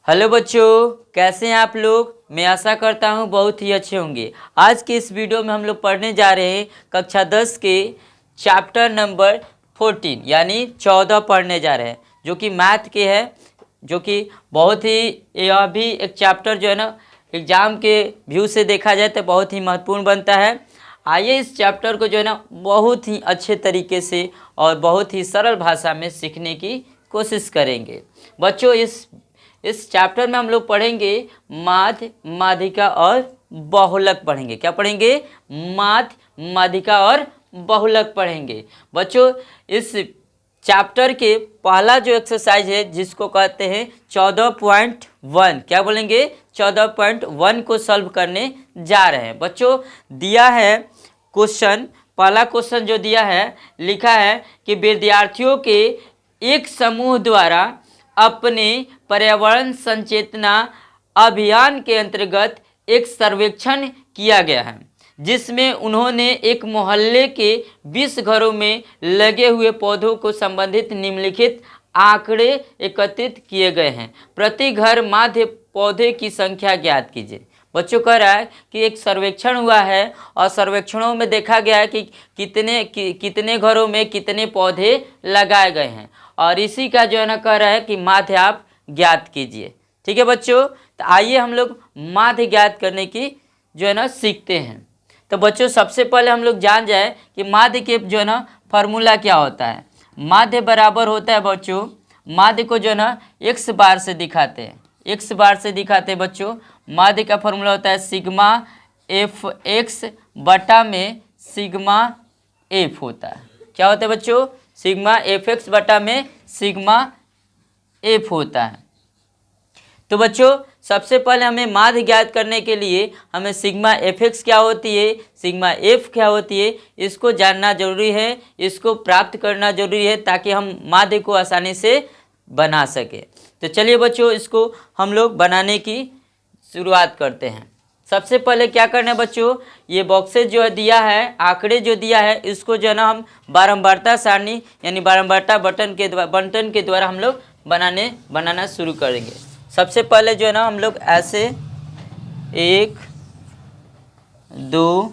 Hello बच्चों, कैसे हैं आप लोग। मैं आशा करता हूं बहुत ही अच्छे होंगे। आज के इस वीडियो में हम लोग पढ़ने जा रहे हैं कक्षा 10 के चैप्टर नंबर 14 यानी 14 पढ़ने जा रहे हैं, जो कि मैथ के है, जो कि बहुत ही यह भी एक चैप्टर जो है ना एग्ज़ाम के व्यू से देखा जाए तो बहुत ही महत्वपूर्ण बनता है। आइए इस चैप्टर को जो है ना बहुत ही अच्छे तरीके से और बहुत ही सरल भाषा में सीखने की कोशिश करेंगे। बच्चों, इस चैप्टर में हम लोग पढ़ेंगे माध्य, माध्यिका और बहुलक पढ़ेंगे। क्या पढ़ेंगे? माध्य, माध्यिका और बहुलक पढ़ेंगे। बच्चों, इस चैप्टर के पहला जो एक्सरसाइज है जिसको कहते हैं 14.1, क्या बोलेंगे? 14.1 को सॉल्व करने जा रहे हैं। बच्चों, दिया है क्वेश्चन, पहला क्वेश्चन जो दिया है, लिखा है कि विद्यार्थियों के एक समूह द्वारा अपने पर्यावरण संचेतना अभियान के अंतर्गत एक सर्वेक्षण किया गया है, जिसमें उन्होंने एक मोहल्ले के 20 घरों में लगे हुए पौधों को संबंधित निम्नलिखित आंकड़े एकत्रित किए गए हैं। प्रति घर माध्य पौधे की संख्या ज्ञात कीजिए। बच्चों, कह रहा है कि एक सर्वेक्षण हुआ है और सर्वेक्षणों में देखा गया है कि कितने घरों में कितने पौधे लगाए गए हैं, और इसी का जो है ना कह रहा है कि माध्य आप ज्ञात कीजिए। ठीक है बच्चों, तो आइए हम लोग माध्य ज्ञात करने की जो है ना सीखते हैं। तो बच्चों, सबसे पहले हम लोग जान जाए कि माध्य के जो है ना फॉर्मूला क्या होता है। माध्य बराबर होता है बच्चों, माध्य को जो है ना x बार से दिखाते हैं, x बार से दिखाते हैं बच्चों। माध्य का फॉर्मूला होता है सिग्मा एफ एक्स बटा में सिग्मा एफ होता है। क्या होता है बच्चों? सिग्मा एफ एक्स बटा में सिग्मा एफ होता है। तो बच्चों, सबसे पहले हमें माध्य ज्ञात करने के लिए हमें सिग्मा एफ एक्स क्या होती है, सिग्मा एफ क्या होती है, इसको जानना जरूरी है, इसको प्राप्त करना जरूरी है, ताकि हम माध्य को आसानी से बना सके। तो चलिए बच्चों, इसको हम लोग बनाने की शुरुआत करते हैं। सबसे पहले क्या करना है बच्चों, ये बॉक्सेज जो है दिया है, आंकड़े जो दिया है, इसको जो है ना हम बारंबारता सारणी यानी बारंबारता बटन के द्वारा हम लोग बनाना शुरू करेंगे। सबसे पहले जो है ना हम लोग ऐसे 1 2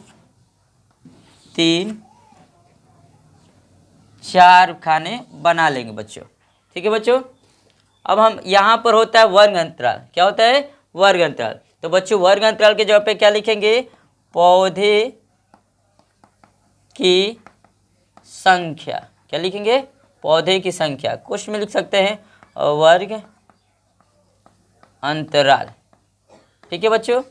3 4 खाने बना लेंगे बच्चों। ठीक है बच्चों, अब हम यहाँ पर होता है वर्ग अंतराल। क्या होता है? वर्ग अंतराल। तो बच्चों, वर्ग अंतराल के जगह पे क्या लिखेंगे? पौधे की संख्या। क्या लिखेंगे? पौधे की संख्या। क्वेश्चन में लिख सकते हैं वर्ग अंतराल। ठीक है बच्चों,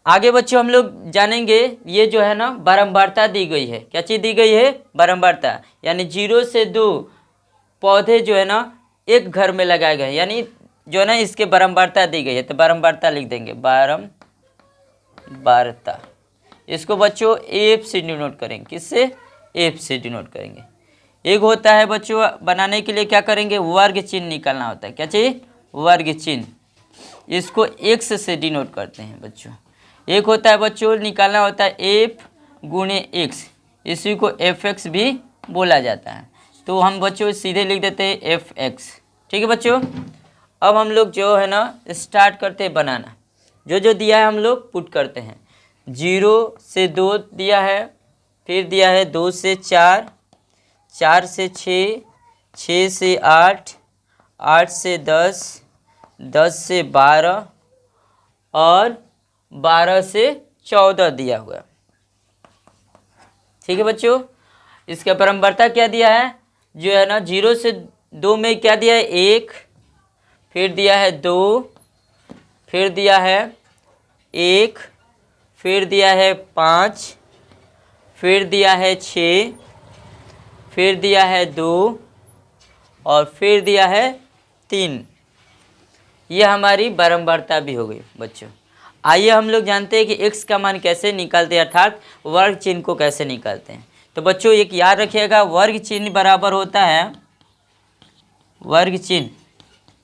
आगे बच्चों हम लोग जानेंगे, ये जो है ना बारंबारता दी गई है। क्या चीज़ दी गई है? बारंबारता, यानी 0 से 2 पौधे जो है ना एक घर में लगाए गए, यानी जो है ना इसके बारंबारता दी गई है, तो बारंबारता लिख देंगे, बारंबारता। इसको बच्चों एफ से डिनोट करेंगे। किससे? एफ से डिनोट करेंगे। एक होता है बच्चों, बनाने के लिए क्या करेंगे? वर्ग चिन्ह निकालना होता है। क्या चाहिए? वर्ग चिन्ह। इसको एक्स से डिनोट करते हैं बच्चों। एक होता है बच्चों निकालना होता है एफ गुणे एक्स, इसी को एफ एक्स भी बोला जाता है। तो हम बच्चों सीधे लिख देते हैं एफ एक्स। ठीक है बच्चों, अब हम लोग जो है ना स्टार्ट करते हैं बनाना। जो दिया है हम लोग पुट करते हैं। 0 से 2 दिया है, फिर दिया है 2 से 4, 4 से 6, 6 से 8, 8 से 10, 10 से 12 और 12 से 14 दिया हुआ है। ठीक है बच्चों, इसका बारंबारता क्या दिया है? जो है ना 0 से 2 में क्या दिया है? 1, फिर दिया है 2, फिर दिया है 1, फिर दिया है 5, फिर दिया है 6, फिर दिया है 2 और फिर दिया है 3। ये हमारी बारंबारता भी हो गई बच्चों। आइए हम लोग जानते हैं कि x का मान कैसे निकालते हैं, अर्थात वर्ग चिन्ह को कैसे निकालते हैं। तो बच्चों एक याद रखिएगा, वर्ग चिन्ह बराबर होता है, वर्ग चिन्ह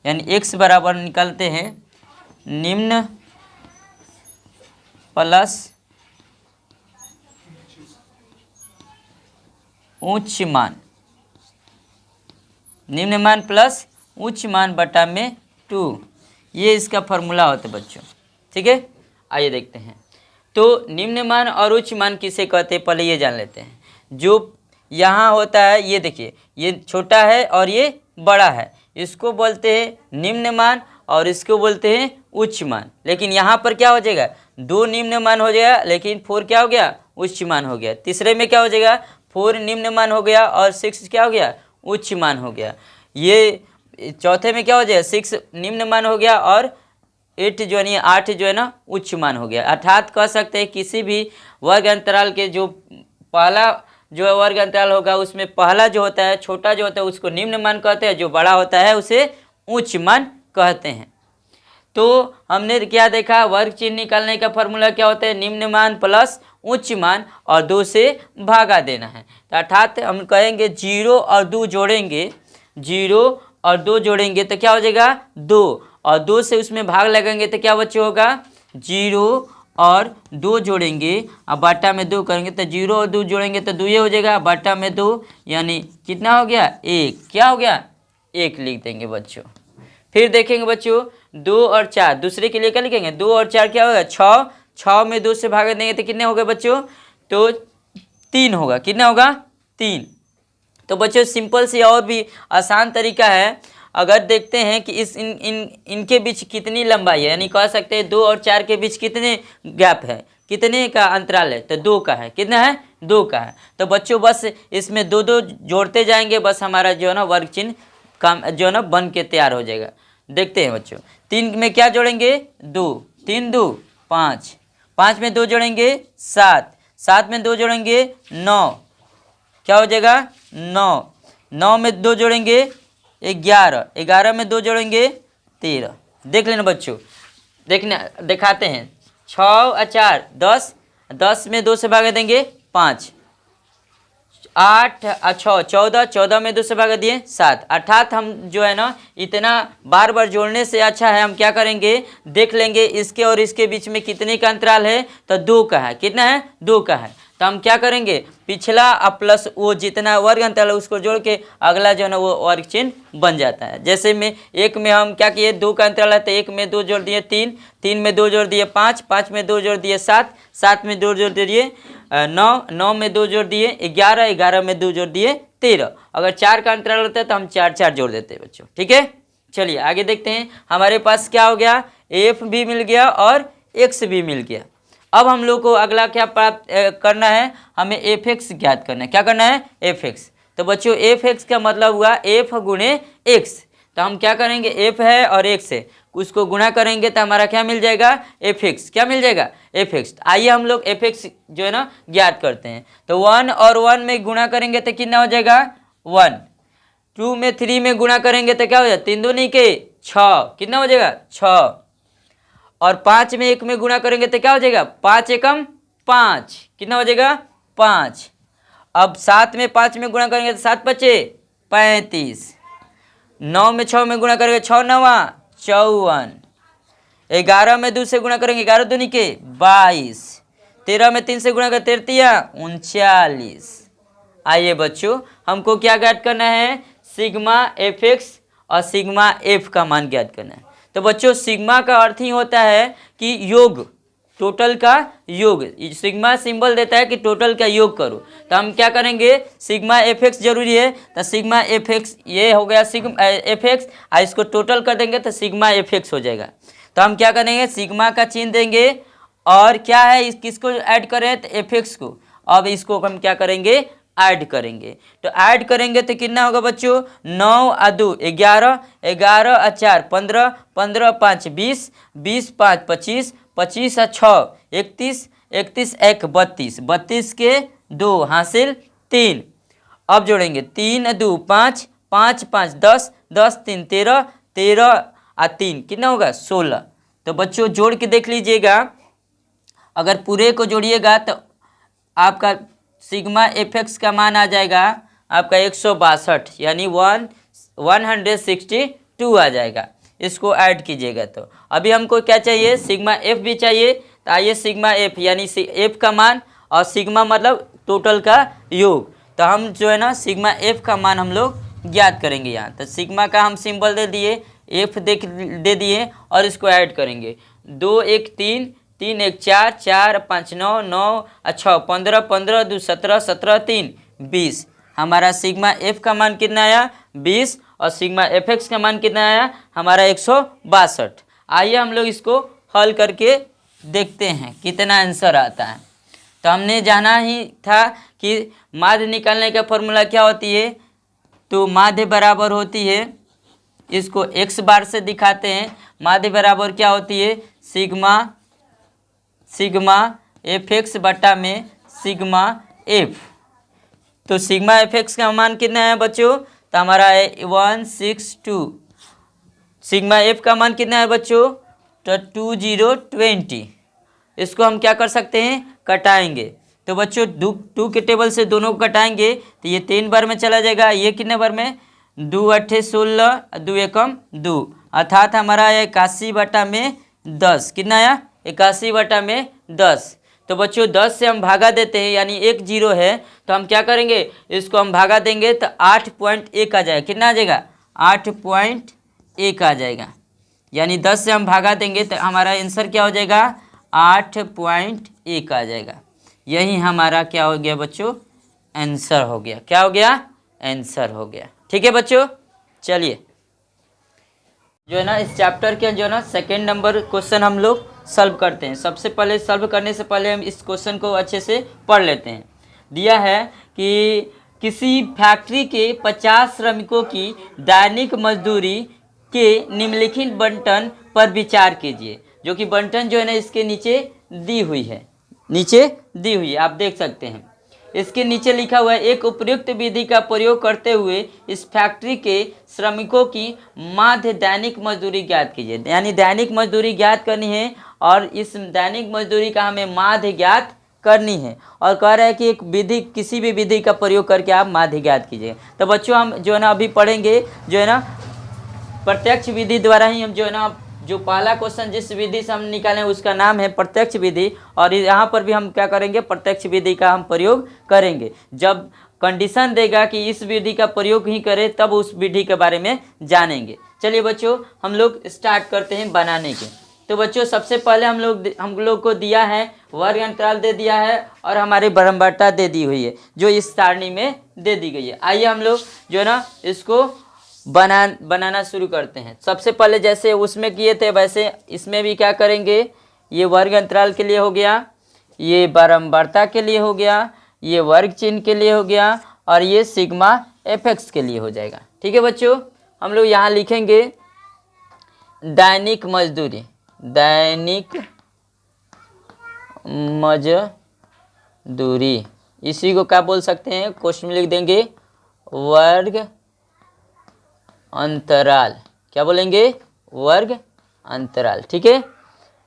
यानी x बराबर निकालते हैं निम्न प्लस उच्च मान, निम्न मान प्लस उच्च मान बटा में 2, ये इसका फॉर्मूला होता है बच्चों। ठीक है, आइए देखते हैं। तो निम्न मान और उच्च मान किसे कहते हैं, पहले ये जान लेते हैं। जो यहाँ होता है, ये देखिए, ये छोटा है और ये बड़ा है, इसको बोलते हैं निम्न मान और इसको बोलते हैं उच्च मान। लेकिन यहाँ पर क्या हो जाएगा, 2 निम्न मान हो जाएगा, लेकिन 4 क्या हो गया, उच्च मान हो गया। तीसरे में क्या हो जाएगा, 4 निम्न मान हो गया और 6 क्या हो गया, उच्च मान हो गया। ये चौथे में क्या हो जाएगा, 6 निम्न मान हो गया और 8 जो है 8 जो है ना उच्च मान हो गया। अर्थात कह सकते हैं किसी भी वर्ग अंतराल के जो पहला जो वर्ग अंतराल होगा उसमें पहला जो होता है, छोटा जो होता है उसको निम्न मान कहते हैं, जो बड़ा होता है उसे उच्च मान कहते हैं। तो हमने क्या देखा, वर्ग चिन्ह निकालने का फॉर्मूला क्या होता है, निम्न मान प्लस उच्च मान और 2 से भागा देना है। तो अर्थात हम कहेंगे 0 और 2 जोड़ेंगे, 0 और 2 जोड़ेंगे तो क्या हो जाएगा 2, और 2 से उसमें भाग लगेंगे तो क्या बच्चे होगा, 0 और 2 जोड़ेंगे और बाटा में 2 करेंगे तो 0 और 2 जोड़ेंगे तो 2 हो जाएगा, बाटा में 2 यानी कितना हो गया 1, क्या हो गया 1 लिख देंगे बच्चों। फिर देखेंगे बच्चों 2 और 4, दूसरे के लिए क्या लिखेंगे, 2 और 4 क्या होगा 6, 6 में 2 से भाग देंगे तो कितने हो गए बच्चों, तो 3 होगा, कितना होगा 3। तो बच्चों सिंपल सी और भी आसान तरीका है, अगर देखते हैं कि इनके बीच कितनी लंबाई है, यानी कह सकते हैं 2 और 4 के बीच कितने गैप है, कितने का अंतराल है, तो 2 का है, कितना है 2 का है। तो बच्चों बस इसमें 2 जोड़ते जाएंगे, बस हमारा जो है ना वर्ग चिन्ह काम जो है ना बन के तैयार हो जाएगा। देखते हैं बच्चों, 3 में क्या जोड़ेंगे 2, 3 2 5, 5 में 2 जोड़ेंगे 7, 7 में 2 जोड़ेंगे 9, क्या हो जाएगा 9, 9 में 2 जोड़ेंगे 11, 11 में 2 जोड़ेंगे 13। देख लेना बच्चों, दिखाते हैं 6 और 4 10, 10 में 2 से भाग देंगे 5, 8 और 6 14, 14 में 2 से भाग दिए 7। अर्थात हम जो है ना इतना बार बार जोड़ने से अच्छा है हम क्या करेंगे, देख लेंगे इसके और इसके बीच में कितने का अंतराल है, तो 2 का है, कितना है 2 का है। तो हम क्या करेंगे, पिछला और प्लस वो जितना वर्ग अंतराल है उसको जोड़ के अगला जो है ना वो वर्ग चिन्ह बन जाता है। जैसे में 1 में हम क्या किए, 2 का अंतराल है तो 1 में 2 जोड़ दिए 3, 3 में 2 जोड़ दिए 5, 5 में 2 जोड़ दिए 7, 7 में 2 जोड़ दिए 9, 9 में 2 जोड़ दिए 11, 11 में 2 जोड़ दिए 13। अगर 4 का अंतराल होता है तो हम 4 4 जोड़ देते हैं बच्चों। ठीक है, चलिए आगे देखते हैं। हमारे पास क्या हो गया, एफ भी मिल गया और एक्स भी मिल गया। अब हम लोग को अगला क्या प्राप्त करना है, हमें एफ एक्स ज्ञात करना है। क्या करना है, एफ एक्स। तो बच्चों एफ एक्स का मतलब हुआ एफ गुणे एक्स। तो हम क्या करेंगे, एफ है और एक्स है, उसको गुणा करेंगे तो हमारा क्या मिल जाएगा, एफ एक्स। क्या मिल जाएगा, एफ एक्स। आइए हम लोग एफ एक्स जो है ना ज्ञात करते हैं। तो 1 और 1 में गुणा करेंगे तो कितना हो जाएगा 1, 2 में 3 में गुणा करेंगे तो क्या हो जाएगा 3 दूनी के 6, कितना हो जाएगा 6, और 5 में 1 में गुणा करेंगे तो क्या हो जाएगा 5 एकम 5, कितना हो जाएगा 5। अब 7 में 5 में गुणा करेंगे तो 7 बचे 35, 9 में 6 में गुणा करेंगे 6 9 54, 11 में 2 से गुणा करेंगे 11 दूनी के 22, 13 में 3 से गुणा करेंगे 13 39। आइए बच्चों हमको क्या ज्ञात करना है, सिग्मा एफ एक्स और सिग्मा एफ का मान ज्ञात करना है। तो बच्चों सिग्मा का अर्थ ही होता है कि योग, टोटल का योग। सिग्मा सिंबल देता है कि टोटल का योग करो। तो हम क्या करेंगे, सिग्मा एफ एक्स जरूरी है, तो सिग्मा एफ एक्स ये हो गया सिग्मा एफ एक्स, और इसको टोटल कर देंगे तो सिग्मा एफ एक्स हो जाएगा। तो हम क्या करेंगे, सिग्मा का चिन्ह देंगे और क्या है किसको ऐड करें, तो एफ एक्स को। अब इसको हम क्या करेंगे, ऐड करेंगे। तो ऐड करेंगे तो कितना होगा बच्चों, 9 और 2 11, 11 और 4 15, 15 5 20, 20 5 25, 25 और 6 31, 31 1 32, 32 के 2 हासिल 3। अब जोड़ेंगे 3 2 5, 5 5 10, 10 3 13, 13 और 3 कितना होगा 16। तो बच्चों जोड़ के देख लीजिएगा, अगर पूरे को जोड़िएगा तो आपका सिग्मा एफ एक्स का मान आ जाएगा आपका 162, यानी 162 आ जाएगा। इसको ऐड कीजिएगा तो अभी हमको क्या चाहिए, सिग्मा एफ भी चाहिए। तो आइए सिग्मा एफ यानी एफ का मान, और सिग्मा मतलब टोटल का योग। तो हम जो है ना सिग्मा एफ का मान हम लोग ज्ञात करेंगे यहाँ। तो सिग्मा का हम सिंबल दे दिए, एफ दे दिए और इसको ऐड करेंगे। 2 1 3, 3 1 4, 4 5 9, 9 6 15, 15 2 17, 17 3 20। हमारा सिग्मा एफ का मान कितना आया 20 और सिग्मा एफ एक्स का मान कितना आया हमारा 162। आइए हम लोग इसको हल करके देखते हैं कितना आंसर आता है। तो हमने जाना ही था कि माध्य निकालने का फॉर्मूला क्या होती है। तो माध्य बराबर होती है, इसको x बार से दिखाते हैं। माध्य बराबर क्या होती है सिग्मा एफ एक्स बटा में सिग्मा एफ। तो सिग्मा एफ एक्स का मान कितना है बच्चों, तो हमारा है 162। सिग्मा एफ का मान कितना है बच्चों, तो 2020। इसको हम क्या कर सकते हैं, कटाएंगे। तो बच्चों 2 के टेबल से दोनों को कटाएंगे तो ये 3 बार में चला जाएगा। ये कितने बार में, 2 8 16, 2 एकम 2, अर्थात हमारा 81 बटा में 10। कितना आया 81 बटा में 10। तो बच्चों 10 से हम भागा देते हैं, यानी 1 0 है तो हम क्या करेंगे, इसको हम भागा देंगे तो 8.1 आ जाएगा। कितना आ जाएगा 8.1 आ जाएगा। यानी 10 से हम भागा देंगे तो हमारा आंसर क्या हो जाएगा 8.1 आ जाएगा। यही हमारा क्या हो गया बच्चों, आंसर हो गया। क्या हो गया, आंसर हो गया। ठीक है बच्चों, चलिए जो है ना इस चैप्टर के जो है ना सेकेंड नंबर क्वेश्चन हम लोग सॉल्व करते हैं। सबसे पहले सॉल्व करने से पहले हम इस क्वेश्चन को अच्छे से पढ़ लेते हैं। दिया है कि किसी फैक्ट्री के 50 श्रमिकों की दैनिक मजदूरी के निम्नलिखित बंटन पर विचार कीजिए। जो कि बंटन जो है ना इसके नीचे दी हुई है, नीचे दी हुई है, आप देख सकते हैं। इसके नीचे लिखा हुआ है, एक उपयुक्त विधि का प्रयोग करते हुए इस फैक्ट्री के श्रमिकों की माध्य दैनिक मजदूरी ज्ञात कीजिए। यानी दैनिक मजदूरी ज्ञात करनी है और इस दैनिक मजदूरी का हमें माध्य ज्ञात करनी है। और कह रहा है कि एक विधि, किसी भी विधि का प्रयोग करके आप माध्य ज्ञात कीजिए। तो बच्चों हम जो है ना अभी पढ़ेंगे जो है ना प्रत्यक्ष विधि द्वारा ही हम जो है ना, जो पहला क्वेश्चन जिस विधि से हम निकालें उसका नाम है प्रत्यक्ष विधि। और यहाँ पर भी हम क्या करेंगे, प्रत्यक्ष विधि का हम प्रयोग करेंगे। जब कंडीशन देगा कि इस विधि का प्रयोग ही करें तब उस विधि के बारे में जानेंगे। चलिए बच्चों हम लोग स्टार्ट करते हैं बनाने के। तो बच्चों सबसे पहले हम लोग को दिया है वर्ग अंतराल दे दिया है और हमारी बारंबारता दे दी हुई है जो इस सारणी में दे दी गई है। आइए हम लोग जो है ना इसको बनाना शुरू करते हैं। सबसे पहले जैसे उसमें किए थे वैसे इसमें भी क्या करेंगे, ये वर्ग अंतराल के लिए हो गया, ये बारंबारता के लिए हो गया, ये वर्ग चिन्ह के लिए हो गया और ये सिग्मा एफ एक्स के लिए हो जाएगा। ठीक है बच्चों, हम लोग यहाँ लिखेंगे दैनिक मजदूरी, दैनिक मजदूरी, इसी को क्या बोल सकते हैं, क्वेश्चन में लिख देंगे वर्ग अंतराल। क्या बोलेंगे, वर्ग अंतराल। ठीक है,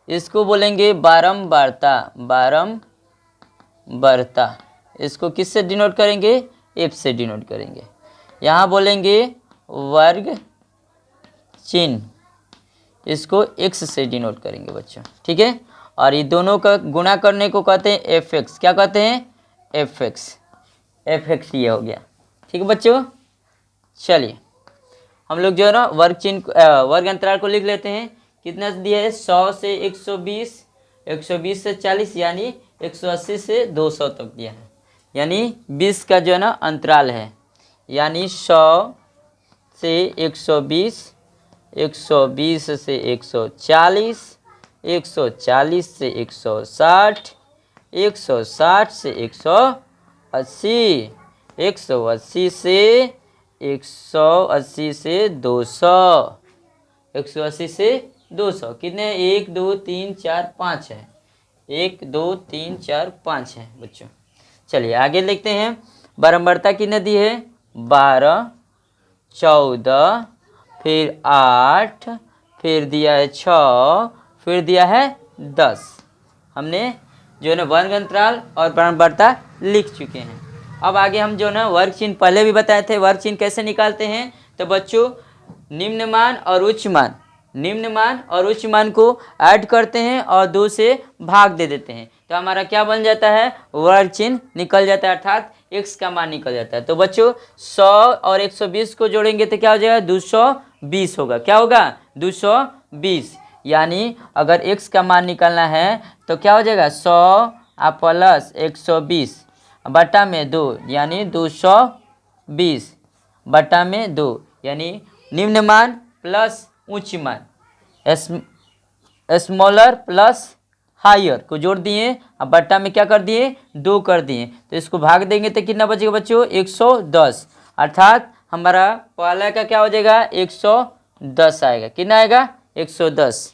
इसको बोलेंगे बारंबारता, बारंबारता। इसको किससे डिनोट करेंगे, एफ से डिनोट करेंगे। यहाँ बोलेंगे वर्ग चिन्ह, इसको एक्स से डिनोट करेंगे बच्चों। ठीक है, और ये दोनों का गुणा करने को कहते हैं एफ एक्स। क्या कहते हैं, एफ एक्स, एफ एक्स ये हो गया। ठीक है बच्चों, चलिए हम लोग जो है ना वर्ग चिन्ह वर्ग अंतराल को लिख लेते हैं। कितना दिया है, 100 से 120, 120 से 40, यानी 180 से 200 तक दिया है। यानी 20 का जो है ना अंतराल है, यानी 100 से 120, 120 से 140, 140 से 160, 160 से 180, 180 से 180 से 200, 180 से 200 कितने, 1 2 3 4 5 है, 1 2 3 4 5 है बच्चों। चलिए आगे लिखते हैं। बारंबारता कितने दी है, 12, 14, फिर 8, फिर दिया है 6, फिर दिया है 10। हमने जो है ना वर्ग अंतराल और बारंबारता लिख चुके हैं। अब आगे हम जो ना वर्ग चिन्ह पहले भी बताए थे, वर्ग चिन्ह कैसे निकालते हैं। तो बच्चों निम्न मान और उच्च मान, निम्न मान और उच्च मान को ऐड करते हैं और 2 से भाग दे देते हैं तो हमारा क्या बन जाता है, वर्ग चिन्ह निकल जाता है। अर्थात x का मान निकल जाता है। तो बच्चों 100 और 120 को जोड़ेंगे तो क्या हो जाएगा, 220 होगा। क्या होगा, 220। यानी अगर x का मान निकालना है तो क्या हो जाएगा, 100 प्लस 120 बटा में 2 यानी 220 बटा में 2 यानी निम्न मान प्लस उच्च मान, स्मॉलर प्लस हायर को जोड़ दिए, अब बट्टा में क्या कर दिए, 2 कर दिए। तो इसको भाग देंगे तो कितना बचेगा बच्चों, 110। अर्थात हमारा पहला का क्या हो जाएगा, 110 आएगा। कितना आएगा, 110।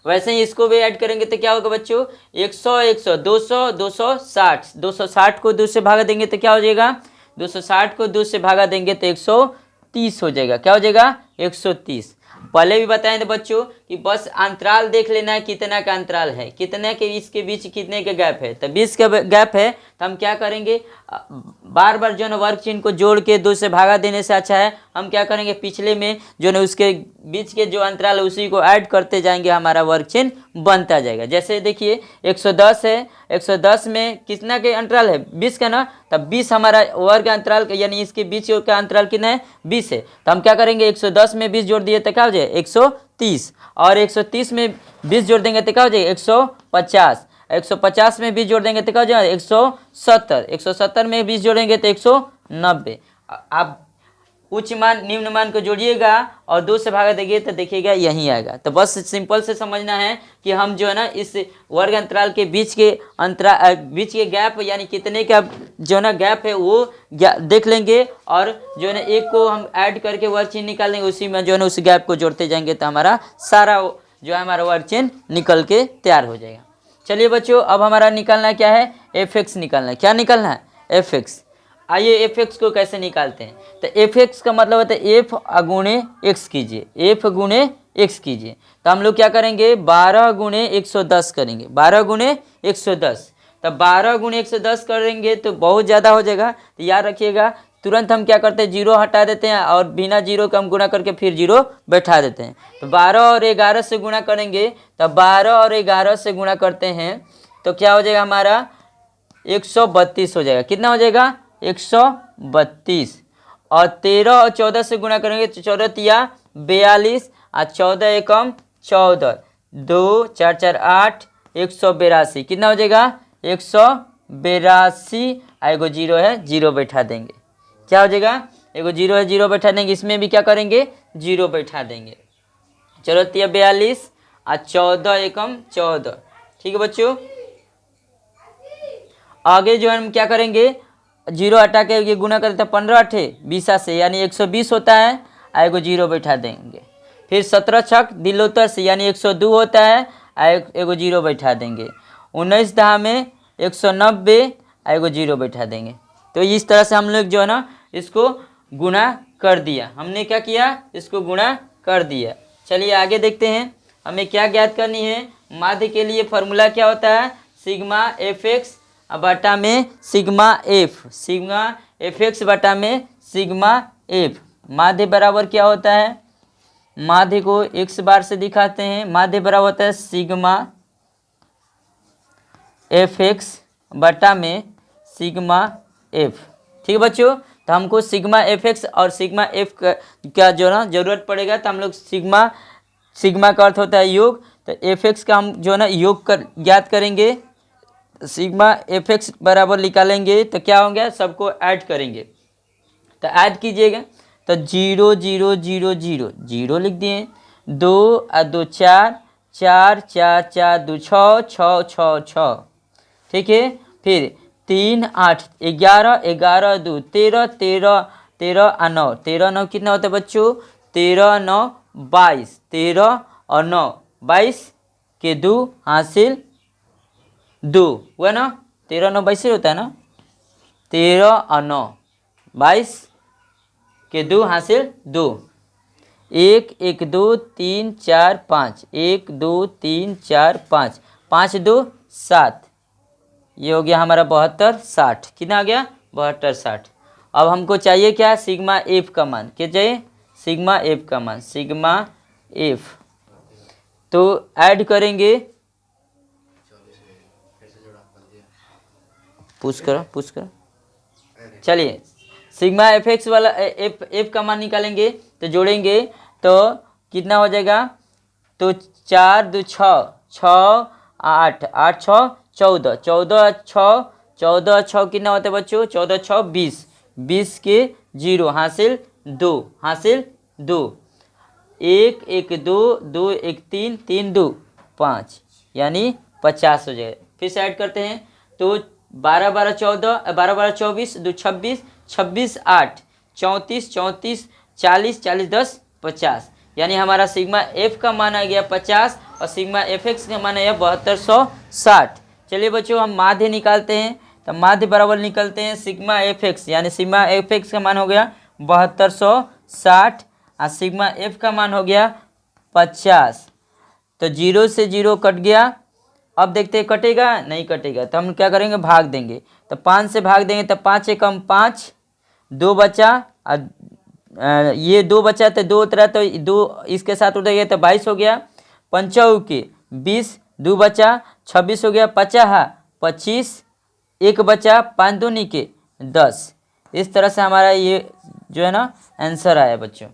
वैसे ही इसको भी ऐड करेंगे तो क्या होगा बच्चों, 100 100 200 260 260 को 2 से भागा देंगे तो क्या हो जाएगा, 260 को 2 से भागा देंगे तो 130 हो जाएगा। क्या हो जाएगा, 130। पहले भी बताए थे बच्चों कि बस अंतराल देख लेना है, कितना का अंतराल है, कितने के इसके बीच कितने का गैप है। तो 20 का गैप है तो हम क्या करेंगे, बार बार जो है वर्ग चिन्ह को जोड़ के 2 से भागा देने से अच्छा है हम क्या करेंगे, पिछले में जो है उसके बीच के जो अंतराल है उसी को ऐड करते जाएंगे, हमारा वर्ग चिन्ह बनता जाएगा। जैसे देखिए 110 है, 110 में कितना के अंतराल है, 20 का ना, तब 20 हमारा वर्ग अंतराल यानी इसके बीच का अंतराल कितना है, 20 है। तो हम क्या करेंगे, 110 में 20 जोड़ दिए तो क्या हो जाए, 130। और 130 में 20 जोड़ देंगे तो क्या हो जाएगा, 150। 150 में 20 जोड़ देंगे तो क्या हो जाएगा, 170। 170 में 20 जोड़ेंगे तो 190। आप उच्च मान निम्न मान को जोड़िएगा और 2 से भागा देंगे तो देखिएगा यहीं आएगा। तो बस सिंपल से समझना है कि हम जो है ना इस वर्ग अंतराल के बीच के गैप यानी कितने का जो है ना गैप है वो देख लेंगे, और जो है ना एक को हम ऐड करके वर्ग चिन्ह निकाल लेंगे, उसी में जो है ना उस गैप को जोड़ते जाएंगे तो हमारा सारा जो है हमारा वर्ग चिन्ह निकल के तैयार हो जाएगा। चलिए बच्चों, अब हमारा निकालना क्या है, f(x) निकालना है। क्या निकालना है, f(x). आइए f(x) को कैसे निकालते हैं। तो f(x) का मतलब होता है f गुणे x कीजिए, f गुणे x कीजिए। तो हम लोग क्या करेंगे, 12 गुणे 110 करेंगे, 12 गुणे 110। तब 12 गुणे 110 करेंगे तो बहुत ज़्यादा हो जाएगा। तो याद रखिएगा, तुरंत हम क्या करते हैं, 0 हटा देते हैं और बिना 0 का हम गुणा करके फिर 0 बैठा देते हैं। तो 12 और 11 से गुणा करेंगे, तब 12 और 11 से गुणा करते हैं तो क्या हो जाएगा, हमारा 132 हो जाएगा। कितना हो जाएगा, 132। और 13 और 14 से गुणा करेंगे तो 14 तिया 42 और 14 एकम 14, 2 4 4 8, 182। कितना हो जाएगा, 182। एगो 0 है, 0 बैठा देंगे। क्या हो जाएगा, एगो 0 है, 0 बैठा देंगे। इसमें भी क्या करेंगे, 0 बैठा देंगे। चलो तिया 42 और 14 एकम 14। ठीक है बच्चों, आगे जो है हम क्या करेंगे, 0 हटा के ये गुना करते हैं, 15 8 20 से यानी 120 होता है, एगो 0 बैठा देंगे। फिर 17 छक दिलोतर से यानी 102 होता है, एगो 0 बैठा देंगे। 19 दहा में 190, एगो 0 बैठा देंगे। तो इस तरह से हम लोग जो है ना इसको गुना कर दिया। हमने क्या किया, इसको गुणा कर दिया। चलिए आगे देखते हैं, हमें क्या ज्ञात करनी है। माध्य के लिए फॉर्मूला क्या होता है, सिग्मा f(x) बटा में सिग्मा f, सिग्मा f(x) बटा में सिग्मा f। माध्य बराबर क्या होता है, माध्य को x बार से दिखाते हैं। माध्य बराबर होता है सिग्मा f(x) बटा में सिग्मा f। ठीक है बच्चों, तो हमको सिग्मा f(x) और सिग्मा f का जो ना जरूरत पड़ेगा। तो हम लोग सिग्मा का अर्थ होता है योग, तो f(x) का हम जो है ना योग कर ज्ञात करेंगे। सिग्मा f(x) बराबर निकालेंगे तो क्या होंगे, सबको ऐड करेंगे। तो ऐड कीजिएगा तो 0 0 0 0 0 लिख दिए, 2 और 2 4, 4 4 4 2 6 6 6 6। ठीक है, फिर 3 8 11 11 2 13 13 13 और 9 13 9 कितना होता है बच्चों, 13 9 22, 13 और 9 22 के 2 हासिल 2 हुआ ना, 13 9 22 होता है ना, 13 और 9 22 के 2 हासिल 2, 1 1 2 3 4 5, 1 2 3 4 5, 5 2 7। ये हो गया हमारा 72 60। कितना आ गया, 72 60। अब हमको चाहिए क्या, सिग्मा एफ का मान। क्या चाहिए, सिग्मा एफ का मान, सिग्मा एफ। तो ऐड करेंगे, पुश करो पुश करो, चलिए सिग्मा एफ एक्स वाला एफ एफ का मान निकालेंगे तो जोड़ेंगे तो कितना हो जाएगा, तो 4 2 6 6 8 8 6 14 14 6 14 6 कितना होता है बच्चों, 14 6 20 20 के 0 हासिल 2 हासिल 2 1 1 2 2 1 3 3 2 5 यानी 50 हो जाएगा। फिर से ऐड करते हैं तो 12 12 14 12 12 24 2 26 26 8 34 34 40 40 10 50 यानी हमारा सिग्मा एफ का मान आ गया 50 और सिग्मा एफ एक्स का मान आया 7260। चलिए बच्चों हम माध्य निकालते हैं, तो माध्य बराबर निकलते हैं सिग्मा एफ एक्स, यानी सिग्मा एफ एक्स का मान हो गया 7260 और सिग्मा एफ का मान हो गया 50। तो 0 से 0 कट गया। अब देखते हैं कटेगा नहीं कटेगा, तो हम क्या करेंगे भाग देंगे, तो 5 से भाग देंगे तो 5 एकम 5 2 बचा और ये 2 बचा तो 2 उतरा तो 2 इसके साथ उतर गया तो 22 हो गया, 5 के 20 2 बचा 26 हो गया, 50 25 1 बचा 5 दूनी के 10। इस तरह से हमारा ये जो है ना आंसर आया बच्चों।